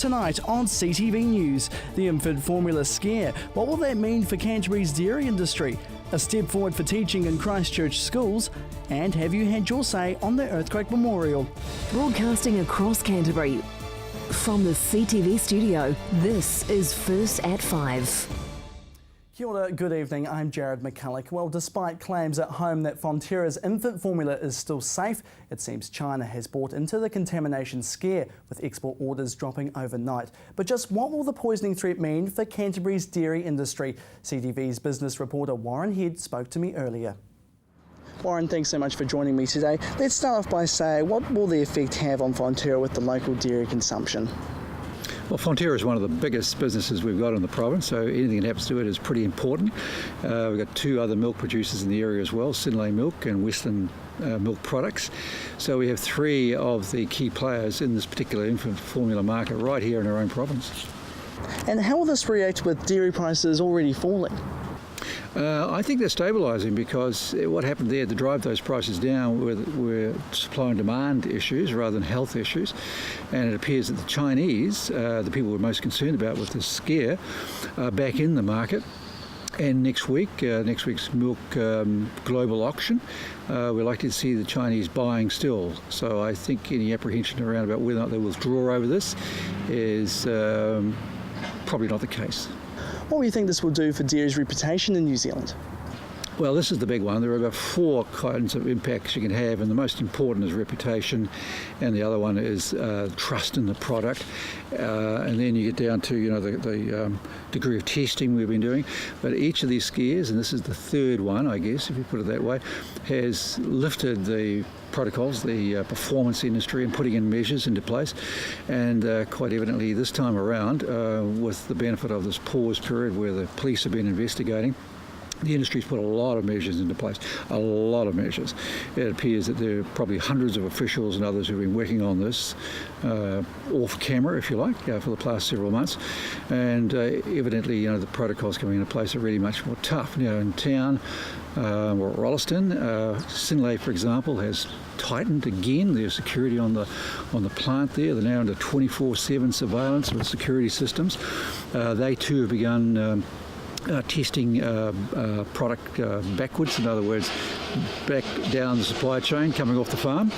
Tonight on CTV News, the infant formula scare. What will that mean for Canterbury's dairy industry? A step forward for teaching in Christchurch schools. And have you had your say on the earthquake memorial? Broadcasting across Canterbury from the CTV studio, this is First at 5. Kia ora, good evening, I'm Jared McCulloch. Well, despite claims at home that Fonterra's infant formula is still safe, it seems China has bought into the contamination scare, with export orders dropping overnight. But just what will the poisoning threat mean for Canterbury's dairy industry? CTV's business reporter Warren Head spoke to me earlier. Warren, thanks so much for joining me today. Let's start off by saying, what will the effect have on Fonterra with the local dairy consumption? Well, Fonterra is one of the biggest businesses we've got in the province, so anything that happens to it is pretty important. We've got two other milk producers in the area as well, Synlait Milk and Western Milk Products. So we have three of the key players in this particular infant formula market right here in our own province. And how will this react with dairy prices already falling? I think they're stabilising, because what happened there to drive those prices down were supply and demand issues rather than health issues, and it appears that the Chinese, the people we're most concerned about with this scare, are back in the market. And next week's milk global auction, we're likely to see the Chinese buying still. So I think any apprehension around about whether or not they withdraw over this is probably not the case. What do you think this will do for dairy's reputation in New Zealand? Well, this is the big one. There are about four kinds of impacts you can have, and the most important is reputation, and the other one is trust in the product, and then you get down to the degree of testing we've been doing. But each of these scares, and this is the third one, I guess, if you put it that way, has lifted the protocols, the performance industry, and putting in measures into place. And quite evidently this time around, with the benefit of this pause period where the police have been investigating, the industry's put a lot of measures into place, a lot of measures. It appears that there are probably hundreds of officials and others who've been working on this off camera, if you like, for the past several months. And evidently, the protocols coming into place are really much more tough. In town, or at Rolleston, Synlait, for example, has tightened again their security on the plant there. They're now under 24/7 surveillance with security systems. They too have begun testing product backwards, in other words, back down the supply chain coming off the farm.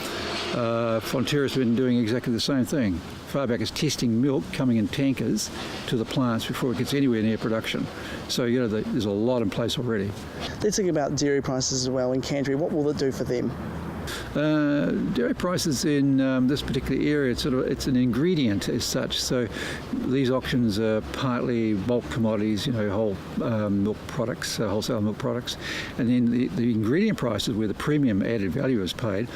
Fonterra's been doing exactly the same thing. Far back as testing milk coming in tankers to the plants before it gets anywhere near production. So there's a lot in place already. Let's think about dairy prices as well in Canterbury. What will it do for them? Dairy prices in this particular area, it's an ingredient as such. So these auctions are partly bulk commodities, whole milk products, wholesale milk products, and then the ingredient prices where the premium added value is paid.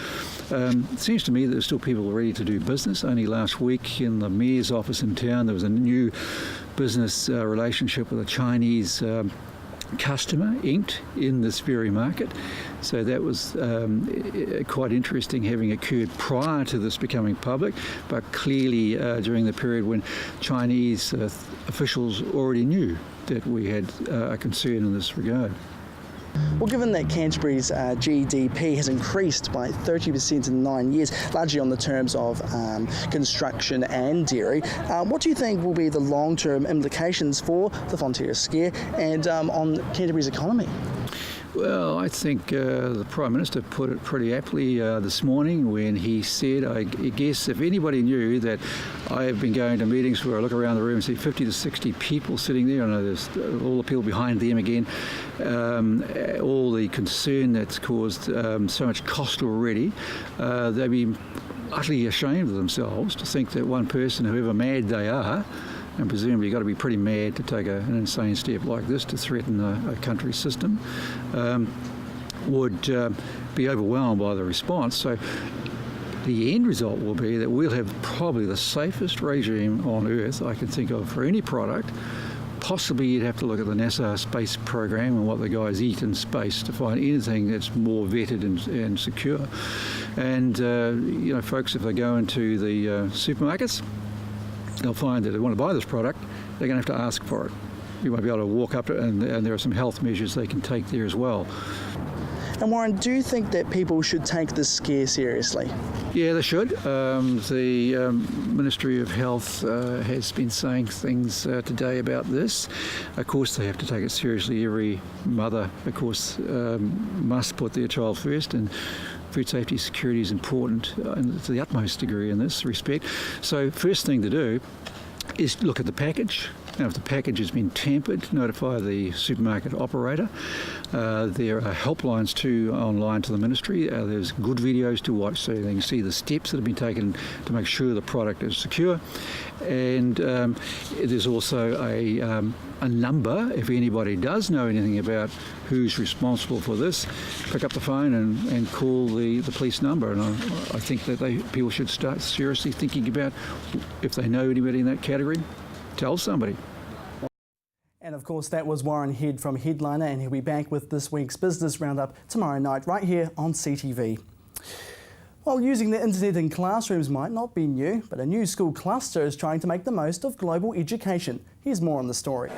It seems to me that there's still people ready to do business. Only last week in the mayor's office in town, there was a new business relationship with a Chinese customer inked in this very market. So that was quite interesting, having occurred prior to this becoming public, but clearly during the period when Chinese officials already knew that we had a concern in this regard. Well, given that Canterbury's GDP has increased by 30% in 9 years, largely on the terms of construction and dairy, what do you think will be the long-term implications for the Fonterra scare and on Canterbury's economy? Well, I think the Prime Minister put it pretty aptly this morning when he said, I guess if anybody knew that I have been going to meetings where I look around the room and see 50 to 60 people sitting there, I know there's all the people behind them again, all the concern that's caused so much cost already, they'd be utterly ashamed of themselves to think that one person, whoever mad they are, and presumably you've got to be pretty mad to take an insane step like this to threaten a country's system, would be overwhelmed by the response. So the end result will be that we'll have probably the safest regime on Earth I can think of for any product. Possibly you'd have to look at the NASA space program and what the guys eat in space to find anything that's more vetted and secure. And, folks, if they go into the supermarkets, they'll find that if they want to buy this product, they're going to have to ask for it. You won't be able to walk up to it, and there are some health measures they can take there as well. And Warren, do you think that people should take this scare seriously? Yeah, they should. The Ministry of Health has been saying things today about this. Of course, they have to take it seriously. Every mother, of course, must put their child first, and food safety security is important to the utmost degree in this respect. So first thing to do is look at the package. Now, if the package has been tampered, notify the supermarket operator. There are helplines too online to the ministry. There's good videos to watch so they can see the steps that have been taken to make sure the product is secure. And there's also a number, if anybody does know anything about who's responsible for this, pick up the phone and call the police number. And I think that people should start seriously thinking about, if they know anybody in that category, tell somebody. And of course, that was Warren Head from Headliner, and he'll be back with this week's Business Roundup tomorrow night, right here on CTV. Well, using the internet in classrooms might not be new, but a new school cluster is trying to make the most of global education. Here's more on the story.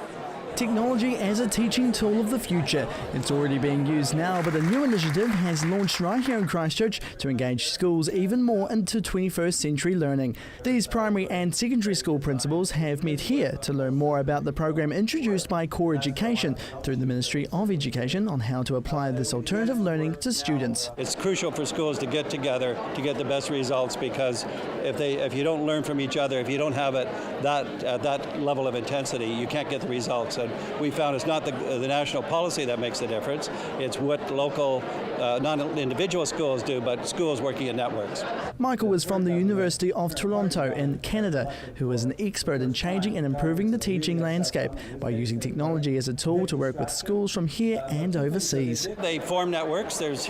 Technology as a teaching tool of the future. It's already being used now, but a new initiative has launched right here in Christchurch to engage schools even more into 21st century learning. These primary and secondary school principals have met here to learn more about the program introduced by Core Education through the Ministry of Education on how to apply this alternative learning to students. It's crucial for schools to get together to get the best results, because if you don't learn from each other, if you don't have it at that level of intensity, you can't get the results. And we found it's not the national policy that makes the difference. It's what local, not individual schools do, but schools working in networks. Michael is from the University of Toronto in Canada, who is an expert in changing and improving the teaching landscape by using technology as a tool to work with schools from here and overseas. They form networks. There's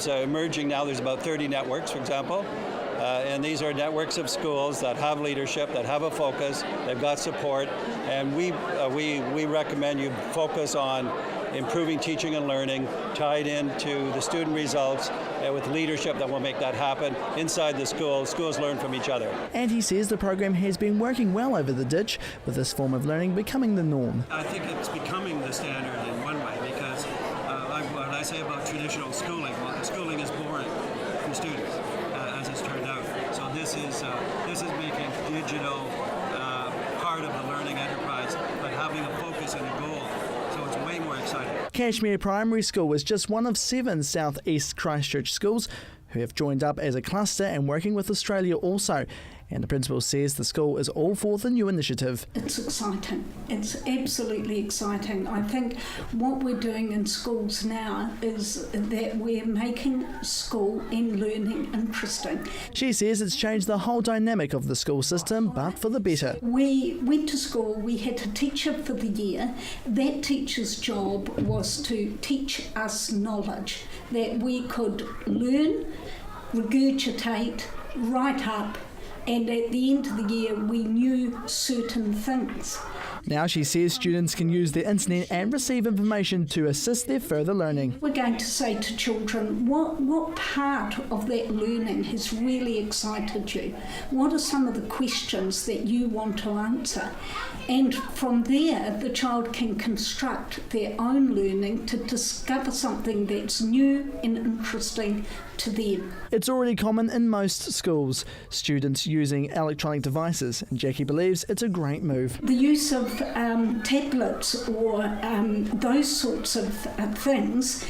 emerging now, there's about 30 networks, for example. And these are networks of schools that have leadership, that have a focus, they've got support, and we recommend you focus on improving teaching and learning, tied into the student results, with leadership that will make that happen inside the school. Schools learn from each other. And he says the program has been working well over the ditch, with this form of learning becoming the norm. I think it's becoming the standard in one way, because what I say about traditional schooling, well, schooling is boring for students, as it's turned out. So this is making digital part of the learning enterprise, but having a focus and a goal. So it's way more exciting. Cashmere Primary School is just one of 7 South East Christchurch schools who have joined up as a cluster and working with Australia also. And the principal says the school is all for the new initiative. It's exciting. It's absolutely exciting. I think what we're doing in schools now is that we're making school and learning interesting. She says it's changed the whole dynamic of the school system, but for the better. We went to school, we had a teacher for the year. That teacher's job was to teach us knowledge that we could learn, regurgitate, write up, and at the end of the year we knew certain things. Now she says students can use the internet and receive information to assist their further learning. We're going to say to children, what part of that learning has really excited you? What are some of the questions that you want to answer? And from there, the child can construct their own learning to discover something that's new and interesting to them. It's already common in most schools, students using electronic devices, and Jackie believes it's a great move. The use of tablets or those sorts of things,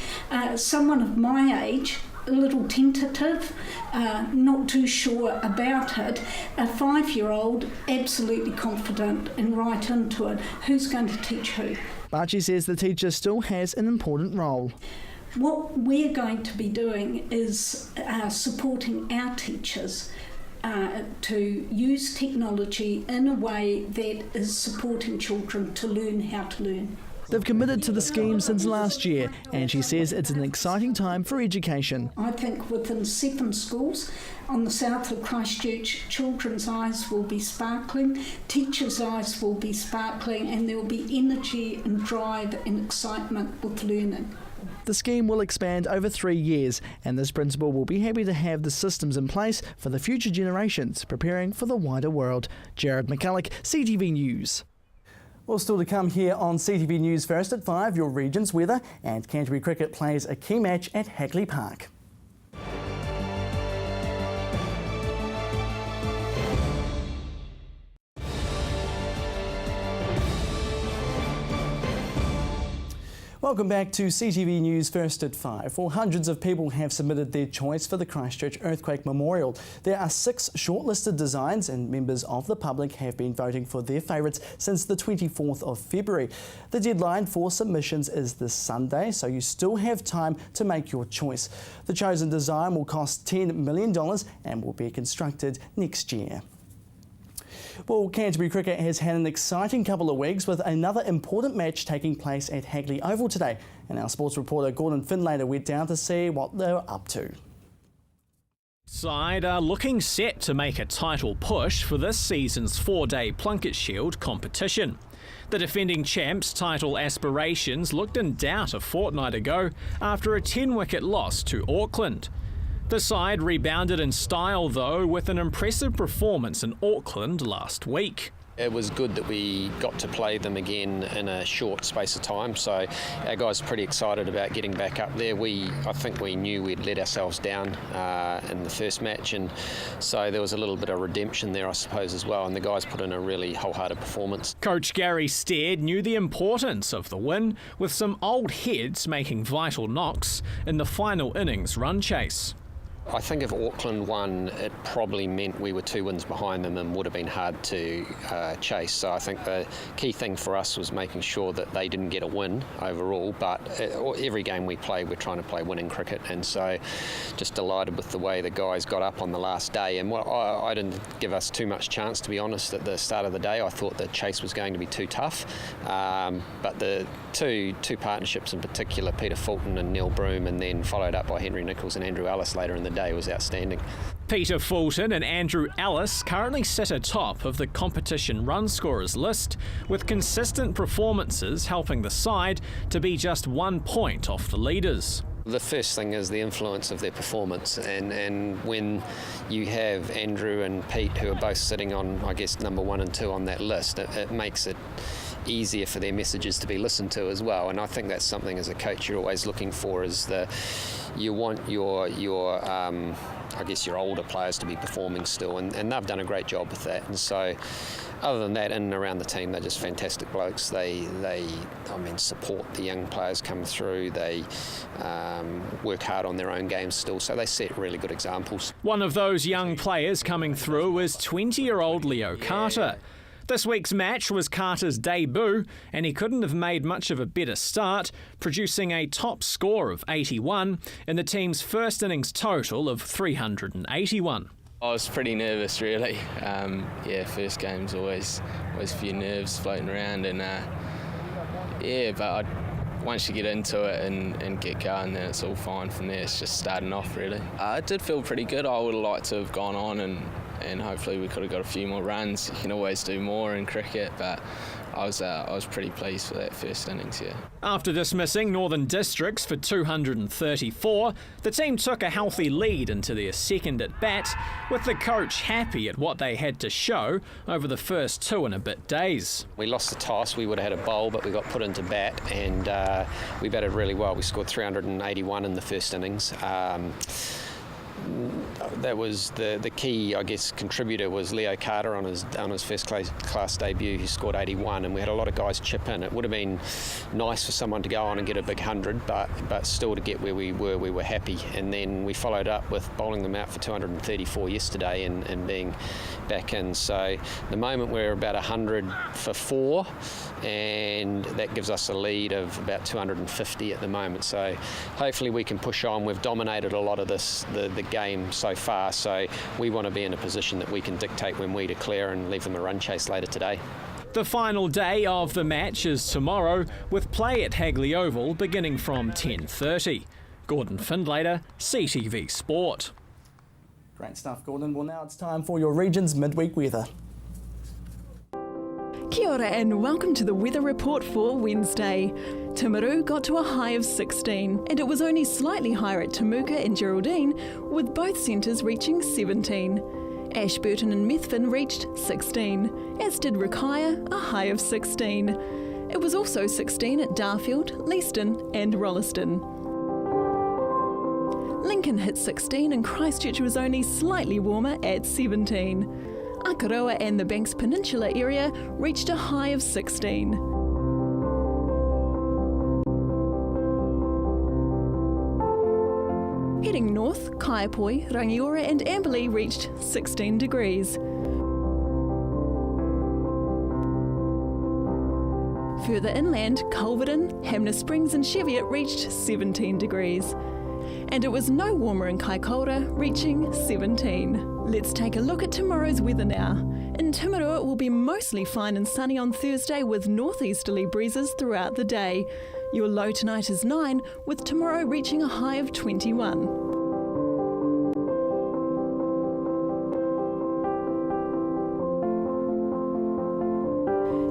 someone of my age, a little tentative, not too sure about it, a 5-year-old absolutely confident and right into it. Who's going to teach who? But she says the teacher still has an important role. What we're going to be doing is supporting our teachers to use technology in a way that is supporting children to learn how to learn. They've committed to the scheme since last year, and she says it's an exciting time for education. I think within 7 schools on the south of Christchurch, children's eyes will be sparkling, teachers' eyes will be sparkling, and there will be energy and drive and excitement with learning. The scheme will expand over 3 years, and this principal will be happy to have the systems in place for the future generations preparing for the wider world. Jared McCulloch, CTV News. Well, still to come here on CTV News first at 5, your region's weather, and Canterbury Cricket plays a key match at Hagley Park. Welcome back to CTV News First at 5. Well, hundreds of people have submitted their choice for the Christchurch Earthquake Memorial. There are 6 shortlisted designs and members of the public have been voting for their favourites since the 24th of February. The deadline for submissions is this Sunday, so you still have time to make your choice. The chosen design will cost $10 million and will be constructed next year. Well, Canterbury Cricket has had an exciting couple of weeks with another important match taking place at Hagley Oval today. And our sports reporter Gordon Findlater went down to see what they're up to. Side are looking set to make a title push for this season's 4-day Plunket Shield competition. The defending champs' title aspirations looked in doubt a fortnight ago after a 10-wicket loss to Auckland. The side rebounded in style though with an impressive performance in Auckland last week. It was good that we got to play them again in a short space of time, so our guys are pretty excited about getting back up there. I think we knew we'd let ourselves down in the first match, and so there was a little bit of redemption there, I suppose, as well, and the guys put in a really wholehearted performance. Coach Gary Stead knew the importance of the win, with some old heads making vital knocks in the final innings run chase. I think if Auckland won, it probably meant we were 2 wins behind them and would have been hard to chase. So I think the key thing for us was making sure that they didn't get a win overall, but every game we play, we're trying to play winning cricket, and so just delighted with the way the guys got up on the last day. And I didn't give us too much chance, to be honest, at the start of the day. I thought the chase was going to be too tough, but the two partnerships in particular, Peter Fulton and Neil Broom, and then followed up by Henry Nichols and Andrew Ellis later in the day, was outstanding. Peter Fulton and Andrew Ellis currently sit atop of the competition run scorers list, with consistent performances helping the side to be just 1 point off the leaders. The first thing is the influence of their performance, and when you have Andrew and Pete, who are both sitting on, I guess, number 1 and 2 on that list, it makes it easier for their messages to be listened to as well. And I think that's something as a coach you're always looking for, is you want your I guess your older players to be performing still, and they've done a great job with that. And so other than that, in and around the team, they're just fantastic blokes. They support the young players come through. They work hard on their own games still, so they set really good examples. One of those young players coming through is 20-year-old Leo Carter. This week's match was Carter's debut, and he couldn't have made much of a better start, producing a top score of 81 in the team's first innings total of 381. I was pretty nervous, really. First game's always a few nerves floating around, and but once you get into it and get going, then it's all fine from there. It's just starting off, really. It did feel pretty good. I would have liked to have gone on and hopefully we could have got a few more runs. You can always do more in cricket, but I was pretty pleased for that first innings, yeah. After dismissing Northern Districts for 234, the team took a healthy lead into their second at bat, with the coach happy at what they had to show over the first 2 and a bit days. We lost the toss. We would have had a bowl, but we got put into bat, and we batted really well. We scored 381 in the first innings. That was the key, I guess, contributor was Leo Carter on his first class debut, who scored 81, and we had a lot of guys chip in. It would have been nice for someone to go on and get a big 100, but still to get where we were happy. And then we followed up with bowling them out for 234 yesterday and being back in. So the moment we're about 100 for 4, and that gives us a lead of about 250 at the moment. So hopefully we can push on. We've dominated a lot of the game so far, so we want to be in a position that we can dictate when we declare and leave them a run chase later today. The final day of the match is tomorrow, with play at Hagley Oval beginning from 10:30. Gordon Findlater, CTV Sport. Great stuff, Gordon. Well, now it's time for your region's midweek weather. Kia ora and welcome to the weather report for Wednesday. Timaru got to a high of 16, and it was only slightly higher at Temuka and Geraldine, with both centres reaching 17. Ashburton and Methven reached 16, as did Rakaia, a high of 16. It was also 16 at Darfield, Leeston and Rolleston. Lincoln hit 16 and Christchurch was only slightly warmer at 17. Akaroa and the Banks Peninsula area reached a high of 16. Heading north, Kaiapoi, Rangiora and Amberley reached 16 degrees. Further inland, Culverden, Hamner Springs and Cheviot reached 17 degrees. And it was no warmer in Kaikoura, reaching 17. Let's take a look at tomorrow's weather now. In Timaru, it will be mostly fine and sunny on Thursday with northeasterly breezes throughout the day. Your low tonight is 9, with tomorrow reaching a high of 21.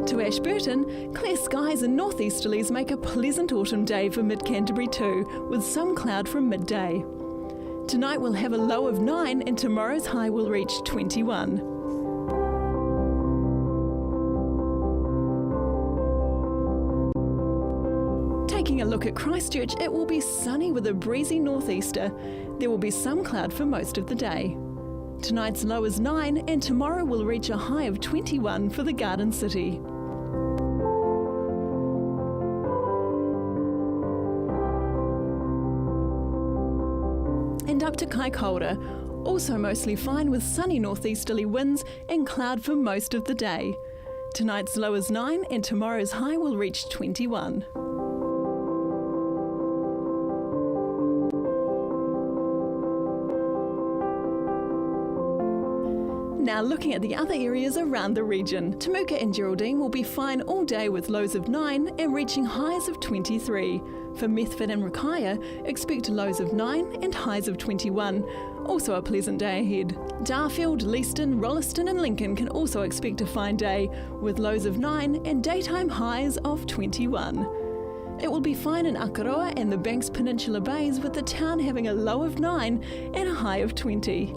To Ashburton, clear skies and northeasterlies make a pleasant autumn day for mid-Canterbury too, with some cloud from midday. Tonight we'll have a low of 9 and tomorrow's high will reach 21. Taking a look at Christchurch, it will be sunny with a breezy northeaster. There will be some cloud for most of the day. Tonight's low is 9 and tomorrow will reach a high of 21 for the Garden City. And up to Kaikoura, also mostly fine with sunny northeasterly winds and cloud for most of the day. Tonight's low is 9 and tomorrow's high will reach 21. Now looking at the other areas around the region, Temuka and Geraldine will be fine all day with lows of 9 and reaching highs of 23. For Methven and Rakaia, expect lows of 9 and highs of 21. Also a pleasant day ahead. Darfield, Leeston, Rolleston and Lincoln can also expect a fine day with lows of 9 and daytime highs of 21. It will be fine in Akaroa and the Banks Peninsula Bays with the town having a low of 9 and a high of 20.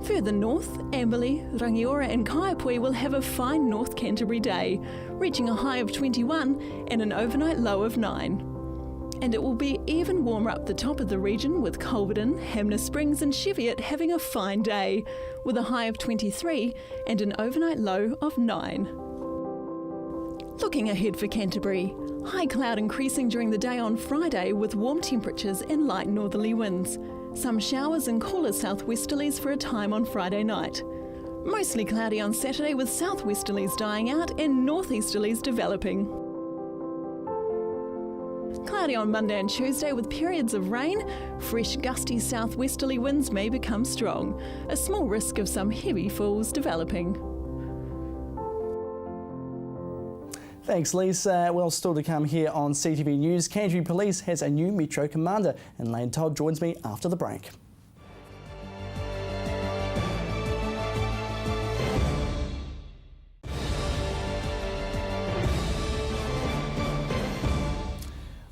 Further north, Amberley, Rangiora and Kaiapoi will have a fine North Canterbury day, reaching a high of 21 and an overnight low of 9. And it will be even warmer up the top of the region with Culverden, Hamner Springs and Cheviot having a fine day, with a high of 23 and an overnight low of 9. Looking ahead for Canterbury, high cloud increasing during the day on Friday with warm temperatures and light northerly winds. Some showers and cooler southwesterlies for a time on Friday night. Mostly cloudy on Saturday with southwesterlies dying out and northeasterlies developing. Cloudy on Monday and Tuesday with periods of rain. Fresh gusty southwesterly winds may become strong. A small risk of some heavy falls developing. Thanks, Lisa. Well, still to come here on CTV News, Canterbury Police has a new Metro Commander, and Lane Todd joins me after the break.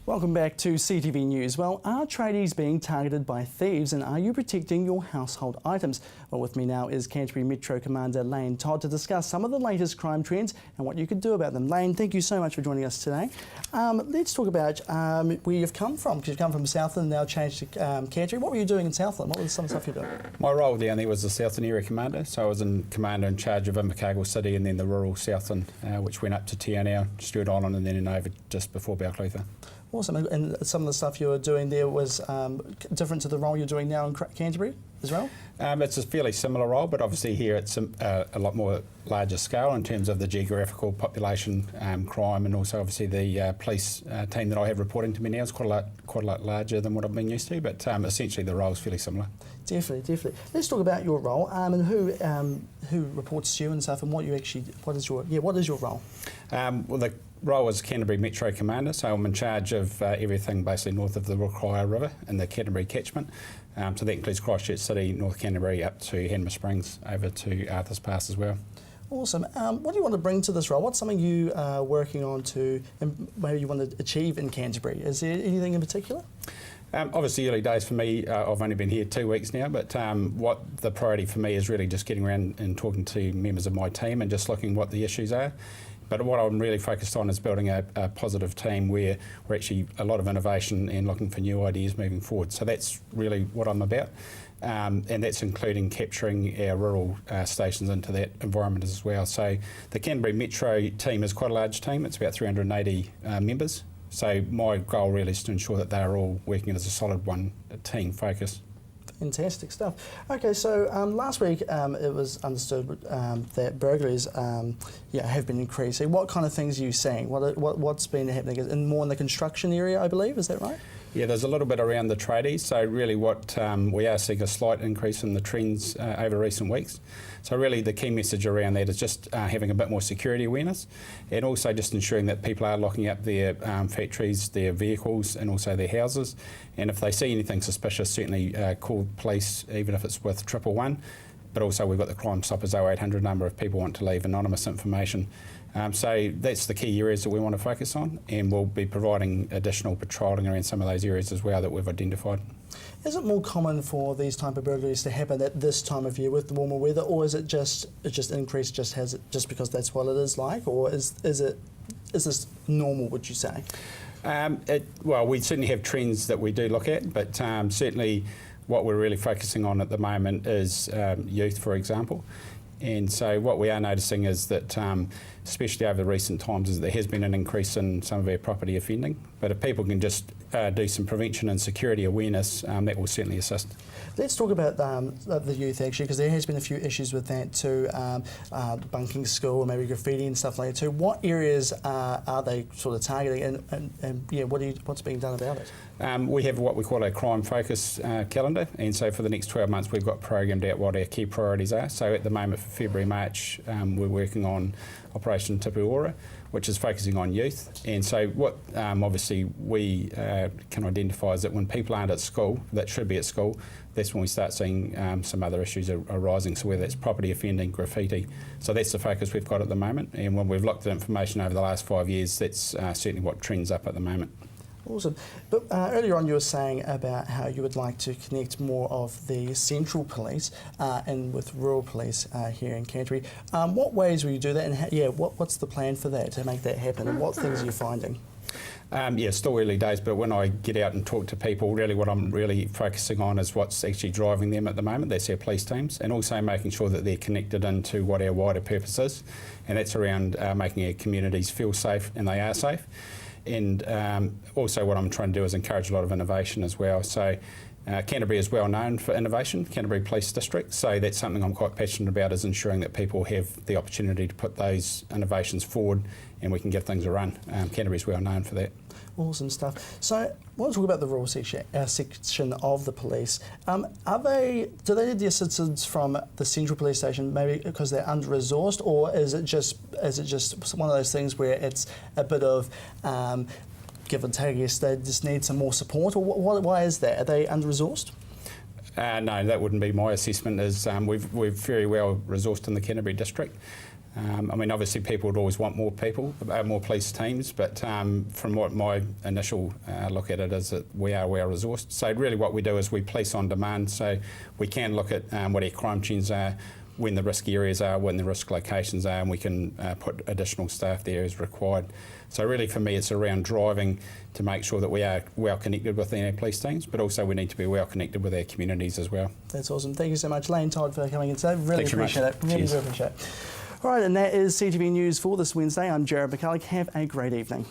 Welcome back to CTV News. Well, are tradies being targeted by thieves and are you protecting your household items? Well, with me now is Canterbury Metro Commander Lane Todd to discuss some of the latest crime trends and what you could do about them. Lane, thank you so much for joining us today. Let's talk about where you've come from, because you've come from Southland and now changed to Canterbury. What were you doing in Southland? What was some of the stuff you were doing? My role down there was the Southland Area Commander, so I was commander in charge of Invercargill City and then the rural Southland, which went up to Te Anau, Stuart Island and then over just before Balclutha. Awesome. And some of the stuff you were doing there was different to the role you're doing now in Canterbury as well? It's a fairly similar role, but obviously here it's a lot more larger scale in terms of the geographical population, crime, and also obviously the police team that I have reporting to me now is quite a lot larger than what I've been used to, but essentially the role is fairly similar. Definitely. Let's talk about your role and who reports to you and stuff, and what is your role? Well, the role is Canterbury Metro Commander, so I'm in charge of everything basically north of the Rakaia River and the Canterbury catchment. So that includes Christchurch City, North Canterbury, up to Hamner Springs, over to Arthur's Pass as well. Awesome. What do you want to bring to this role? What's something you are working on and maybe you want to achieve in Canterbury? Is there anything in particular? Obviously early days for me, I've only been here 2 weeks now, but what the priority for me is really just getting around and talking to members of my team and just looking what the issues are. But what I'm really focused on is building a positive team where we're actually a lot of innovation and looking for new ideas moving forward. So that's really what I'm about. And that's including capturing our rural stations into that environment as well. So the Canterbury Metro team is quite a large team. It's about 380 members. So my goal really is to ensure that they're all working as a solid one team focus. Fantastic stuff. Okay, so last week it was understood that burglaries have been increasing. What kind of things are you seeing? What's been happening? More in the construction area, I believe, is that right? Yeah, there's a little bit around the tradies. So really what we are seeing a slight increase in the trends over recent weeks. So really the key message around that is just having a bit more security awareness, and also just ensuring that people are locking up their factories, their vehicles, and also their houses. And if they see anything suspicious, certainly call police, even if it's with 111. But also we've got the Crime Stoppers 0800 number if people want to leave anonymous information. So that's the key areas that we want to focus on, and we'll be providing additional patrolling around some of those areas as well that we've identified. Is it more common for these type of burglaries to happen at this time of year with the warmer weather, or is it just increased just because that's what it is like, or is this normal, would you say? Well, we certainly have trends that we do look at, but certainly what we're really focusing on at the moment is youth, for example. And so what we are noticing is that, especially over the recent times, is there has been an increase in some of our property offending. But if people can just do some prevention and security awareness, that will certainly assist. Let's talk about the youth, actually, because there has been a few issues with that too, bunking school, maybe graffiti and stuff like that too. What areas are they sort of targeting, and what's being done about it? We have what we call a crime focus calendar, and so for the next 12 months we've got programmed out what our key priorities are. So at the moment for February, March, we're working on Operation Tipu Ora, which is focusing on youth. And so what obviously we can identify is that when people aren't at school, that should be at school, that's when we start seeing some other issues arising, so whether it's property offending, graffiti. So that's the focus we've got at the moment, and when we've looked at information over the last 5 years, that's certainly what trends up at the moment. Awesome. But earlier on you were saying about how you would like to connect more of the central police and with rural police here in Canterbury. What ways will you do that, and what's the plan for that, to make that happen, and what things are you finding? Still early days, but when I get out and talk to people, really what I'm really focusing on is what's actually driving them at the moment. That's our police teams, and also making sure that they're connected into what our wider purpose is, and that's around making our communities feel safe, and they are safe. And also what I'm trying to do is encourage a lot of innovation as well. So Canterbury is well known for innovation, Canterbury Police District, so that's something I'm quite passionate about, is ensuring that people have the opportunity to put those innovations forward and we can give things a run. Canterbury is well known for that. Awesome stuff. So I want to talk about the rural section of the police. Do they need the assistance from the central police station, maybe because they're under-resourced, or is it just one of those things where it's a bit of give and take? Yes, they just need some more support, or why is that? Are they under-resourced? No, that wouldn't be my assessment. Is we're very well resourced in the Canterbury district. Obviously people would always want more people, more police teams, but from what my initial look at it is that we are well resourced. So really what we do is we police on demand, so we can look at what our crime trends are, when the risk areas are, when the risk locations are, and we can put additional staff there as required. So really for me it's around driving to make sure that we are well connected within our police teams, but also we need to be well connected with our communities as well. That's awesome. Thank you so much, Lane Todd, for coming in today. Really appreciate it. Really Cheers. appreciate it. All right, and that is CTV News for this Wednesday. I'm Jared McCulloch. Have a great evening.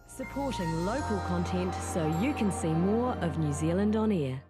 Supporting local content so you can see more of New Zealand on air.